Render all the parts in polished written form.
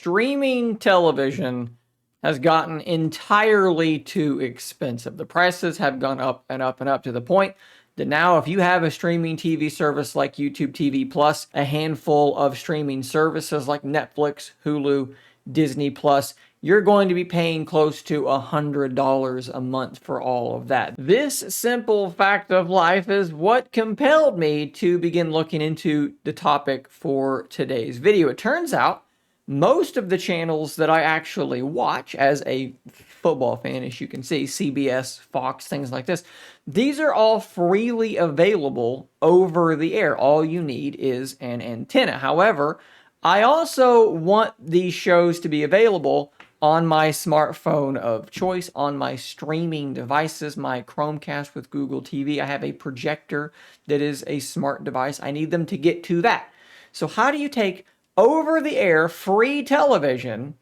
streaming television has gotten entirely too expensive. The prices have gone up and up and up to the point that now if you have a streaming TV service like YouTube TV Plus, a handful of streaming services like Netflix, Hulu, Disney Plus, you're going to be paying close to $100 a month for all of that. This simple fact of life is what compelled me to begin looking into the topic for today's video. It turns out most of the channels that I actually watch as a football fan, as you can see, CBS, Fox, things like this, these are all freely available over the air. All you need is an antenna. However, I also want these shows to be available on my smartphone of choice, on my streaming devices, my Chromecast with Google TV. I have a projector that is a smart device. I need them to get to that. So how do you take over-the-air free television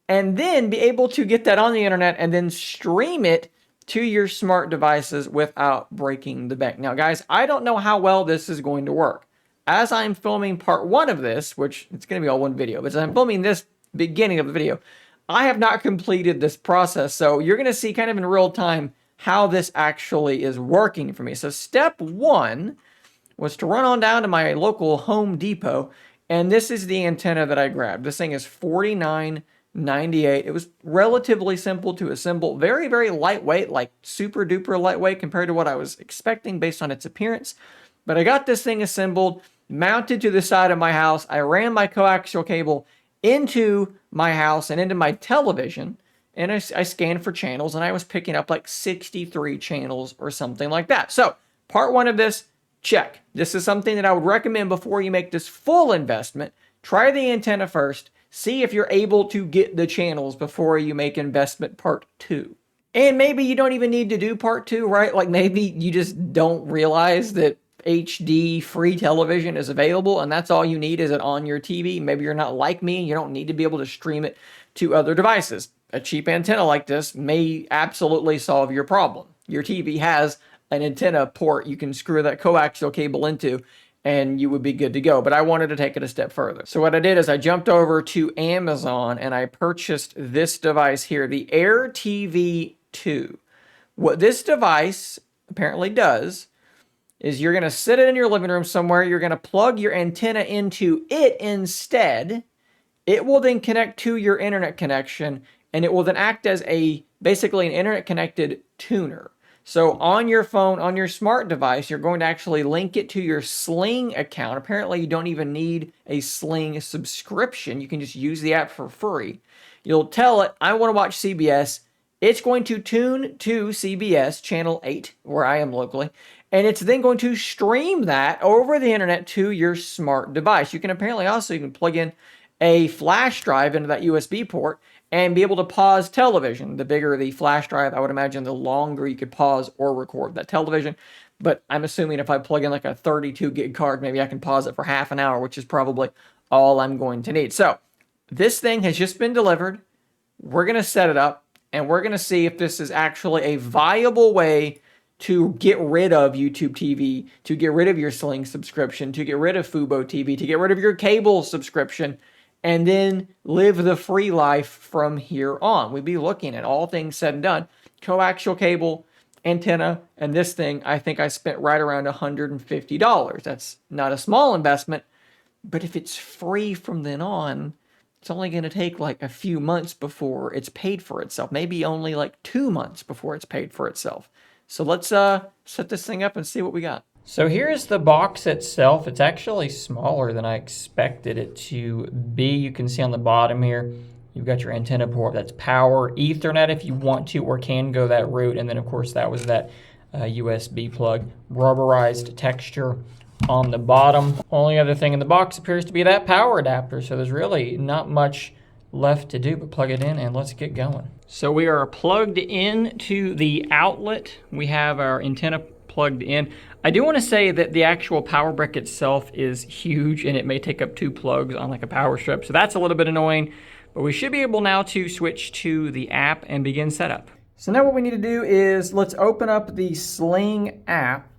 and then be able to get that on the internet and then stream it to your smart devices without breaking the bank? Now, guys, I don't know how well this is going to work. As I'm filming part one of this, which it's going to be all one video, but as I'm filming this beginning of the video, I have not completed this process. So you're going to see kind of in real time how this actually is working for me. So step one was to run on down to my local Home Depot, and this is the antenna that I grabbed. This thing is $49.98. It was relatively simple to assemble, very, very lightweight, like super duper lightweight compared to what I was expecting based on its appearance. But I got this thing assembled, mounted to the side of my house. I ran my coaxial cable into my house and into my television, and I scanned for channels, and I was picking up like 63 channels or something like that. So part one of this, check. This is something that I would recommend before you make this full investment. Try the antenna first. See if you're able to get the channels before you make investment part two. And maybe you don't even need to do part two, right? Like maybe you just don't realize that HD free television is available and that's all you need is it on your TV. Maybe you're not like me and you don't need to be able to stream it to other devices. A cheap antenna like this may absolutely solve your problem. Your TV has an antenna port you can screw that coaxial cable into and you would be good to go. But I wanted to take it a step further. So what I did is I jumped over to Amazon and I purchased this device here, the Air TV 2. What this device apparently does is you're going to sit it in your living room somewhere. You're going to plug your antenna into it instead. It will then connect to your internet connection, and it will then act as basically an internet-connected tuner. So on your phone, on your smart device, you're going to actually link it to your Sling account. Apparently, you don't even need a Sling subscription. You can just use the app for free. You'll tell it, I want to watch CBS. It's going to tune to CBS, channel 8, where I am locally, and it's then going to stream that over the internet to your smart device. You can apparently also plug in a flash drive into that USB port and be able to pause television. The bigger the flash drive, I would imagine the longer you could pause or record that television. But I'm assuming if I plug in like a 32 gig card, maybe I can pause it for half an hour, which is probably all I'm going to need. So this thing has just been delivered. We're going to set it up and we're going to see if this is actually a viable way to get rid of YouTube TV, to get rid of your Sling subscription, to get rid of Fubo TV, to get rid of your cable subscription, and then live the free life from here on. We'd be looking at, all things said and done, coaxial cable, antenna, and this thing, I think I spent right around $150. That's not a small investment, but if it's free from then on, it's only going to take like a few months before it's paid for itself. Maybe only like 2 months before it's paid for itself. So let's set this thing up and see what we got. So here's the box itself. It's actually smaller than I expected it to be. You can see on the bottom here, you've got your antenna port. That's power, Ethernet if you want to or can go that route. And then of course that was that USB plug. Rubberized texture on the bottom. Only other thing in the box appears to be that power adapter. So there's really not much left to do but plug it in and let's get going. So we are plugged into the outlet. We have our antenna plugged in. I do want to say that the actual power brick itself is huge and it may take up 2 plugs on like a power strip. So that's a little bit annoying, but we should be able now to switch to the app and begin setup. So now what we need to do is let's open up the Sling app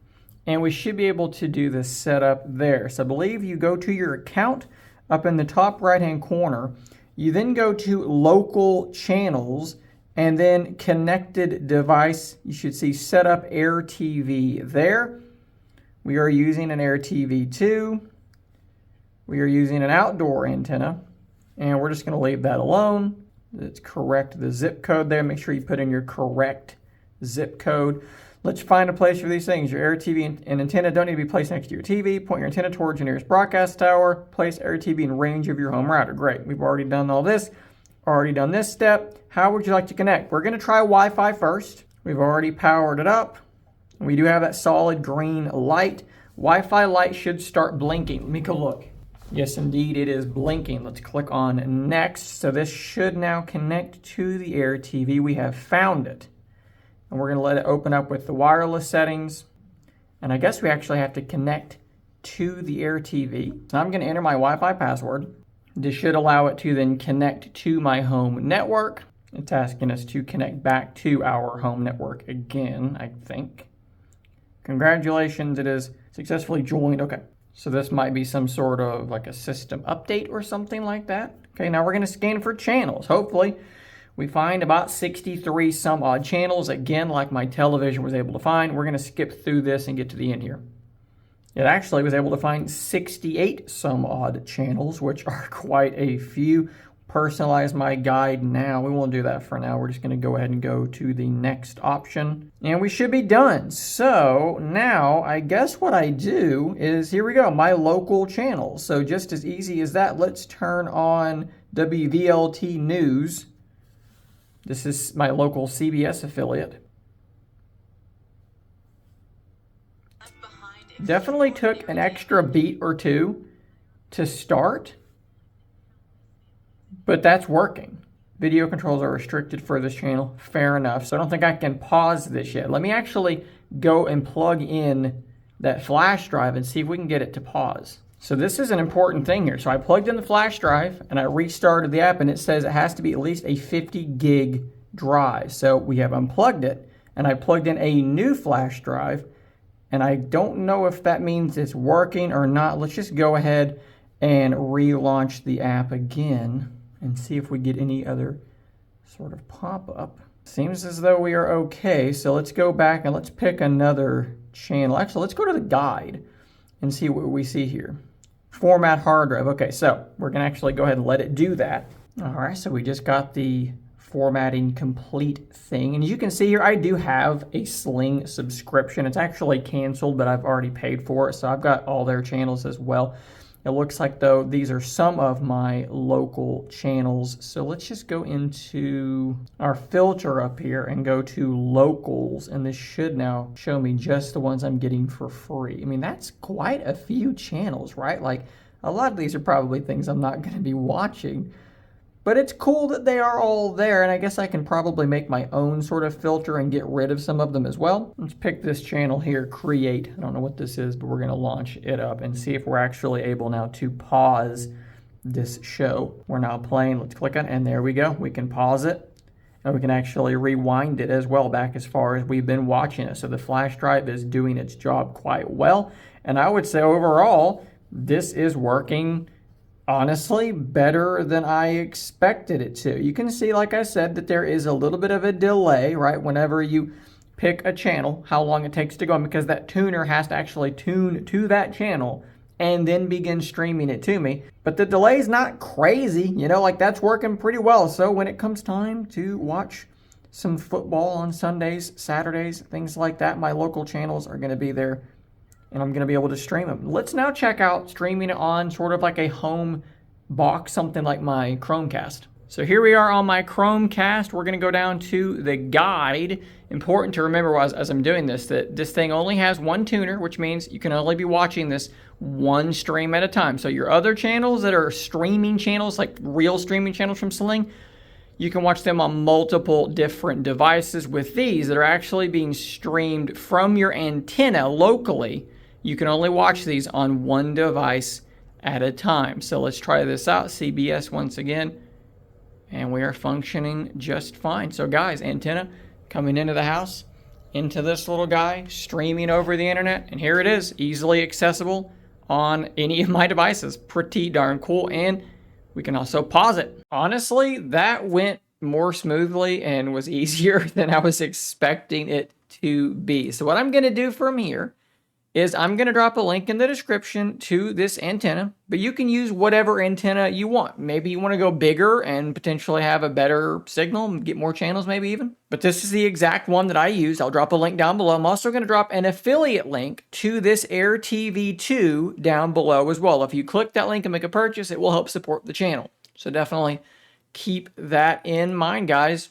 and we should be able to do the setup there. So I believe you go to your account up in the top right hand corner You then go to local channels and then connected device. You should see set up Air TV there. We are using an Air TV 2. We are using an outdoor antenna, and we're just going to leave that alone. Let's correct the zip code there. Make sure you put in your correct zip code. Let's find a place for these things. Your Air TV and antenna don't need to be placed next to your TV. Point your antenna towards your nearest broadcast tower. Place Air TV in range of your home router. Great. We've already done all this. Already done this step. How would you like to connect? We're going to try Wi-Fi first. We've already powered it up. We do have that solid green light. Wi-Fi light should start blinking. Let me go look. Yes, indeed, it is blinking. Let's click on next. So this should now connect to the Air TV. We have found it. And we're going to let it open up with the wireless settings. And I guess we actually have to connect to the Air TV. So I'm going to enter my Wi-Fi password. This should allow it to then connect to my home network. It's asking us to connect back to our home network again, I think. Congratulations, it is successfully joined. Okay, so this might be some sort of like a system update or something like that. Okay, now we're going to scan for channels. Hopefully, we find about 63 some odd channels. Again, like my television was able to find. We're going to skip through this and get to the end here. It actually was able to find 68 some odd channels, which are quite a few. Personalize my guide now. We won't do that for now. We're just going to go ahead and go to the next option. And we should be done. So now I guess what I do is, here we go, my local channels. So just as easy as that, let's turn on WVLT News. This is my local CBS affiliate. Definitely took an extra beat or two to start, but that's working. Video controls are restricted for this channel. Fair enough. So I don't think I can pause this yet. Let me actually go and plug in that flash drive and see if we can get it to pause. So this is an important thing here. So I plugged in the flash drive and I restarted the app, and it says it has to be at least a 50 gig drive. So we have unplugged it and I plugged in a new flash drive, and I don't know if that means it's working or not. Let's just go ahead and relaunch the app again and see if we get any other sort of pop-up. Seems as though we are okay. So let's go back and let's pick another channel. Actually, let's go to the guide and see what we see here. Format hard drive. Okay, so we're gonna actually go ahead and let it do that. All right, so we just got the formatting complete thing. And as you can see here, I do have a Sling subscription. It's actually canceled, but I've already paid for it. So I've got all their channels as well. It looks like, though, these are some of my local channels. So let's just go into our filter up here and go to locals. And this should now show me just the ones I'm getting for free. I mean, that's quite a few channels, right? Like, a lot of these are probably things I'm not going to be watching. But it's cool that they are all there, and I guess I can probably make my own sort of filter and get rid of some of them as well. Let's pick this channel here, Create. I don't know what this is, but we're gonna launch it up and see if we're actually able now to pause this show. We're now playing, let's click on it, and there we go. We can pause it, and we can actually rewind it as well back as far as we've been watching it. So the flash drive is doing its job quite well, and I would say overall, this is working honestly better than I expected it to. You can see, like I said, that there is a little bit of a delay, right? Whenever you pick a channel, how long it takes to go on, because that tuner has to actually tune to that channel and then begin streaming it to me. But the delay is not crazy, you know, like that's working pretty well. So when it comes time to watch some football on Sundays, Saturdays, things like that, my local channels are going to be there, and I'm going to be able to stream them. Let's now check out streaming it on sort of like a home box, something like my Chromecast. So here we are on my Chromecast. We're going to go down to the guide. Important to remember as I'm doing this, that this thing only has one tuner, which means you can only be watching this one stream at a time. So your other channels that are streaming channels, like real streaming channels from Sling, you can watch them on multiple different devices. With these that are actually being streamed from your antenna locally, you can only watch these on one device at a time. So let's try this out. CBS once again. And we are functioning just fine. So guys, antenna coming into the house, into this little guy, streaming over the internet. And here it is, easily accessible on any of my devices. Pretty darn cool. And We can also pause it. Honestly, that went more smoothly and was easier than I was expecting it to be. So what I'm going to do from here is I'm going to drop a link in the description to this antenna, but you can use whatever antenna you want. Maybe you want to go bigger and potentially have a better signal, get more channels maybe even. But this is the exact one that I used. I'll drop a link down below. I'm also going to drop an affiliate link to this Air TV2 down below as well. If you click that link and make a purchase, it will help support the channel. So definitely keep that in mind, guys.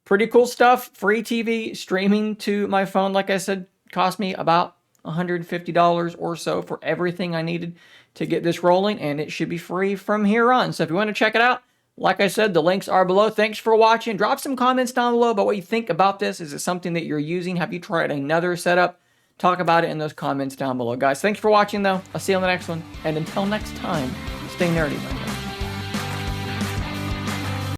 Pretty cool stuff. Free TV streaming to my phone, like I said, cost me about $150 or so for everything I needed to get this rolling, and it should be free from here on. So if you want to check it out, like I said, the links are below. Thanks for watching. Drop some comments down below about what you think about this. Is it something that you're using? Have you tried another setup? Talk about it in those comments down below. Guys, thanks for watching, though. I'll see you on the next one. And until next time, stay nerdy, my friends.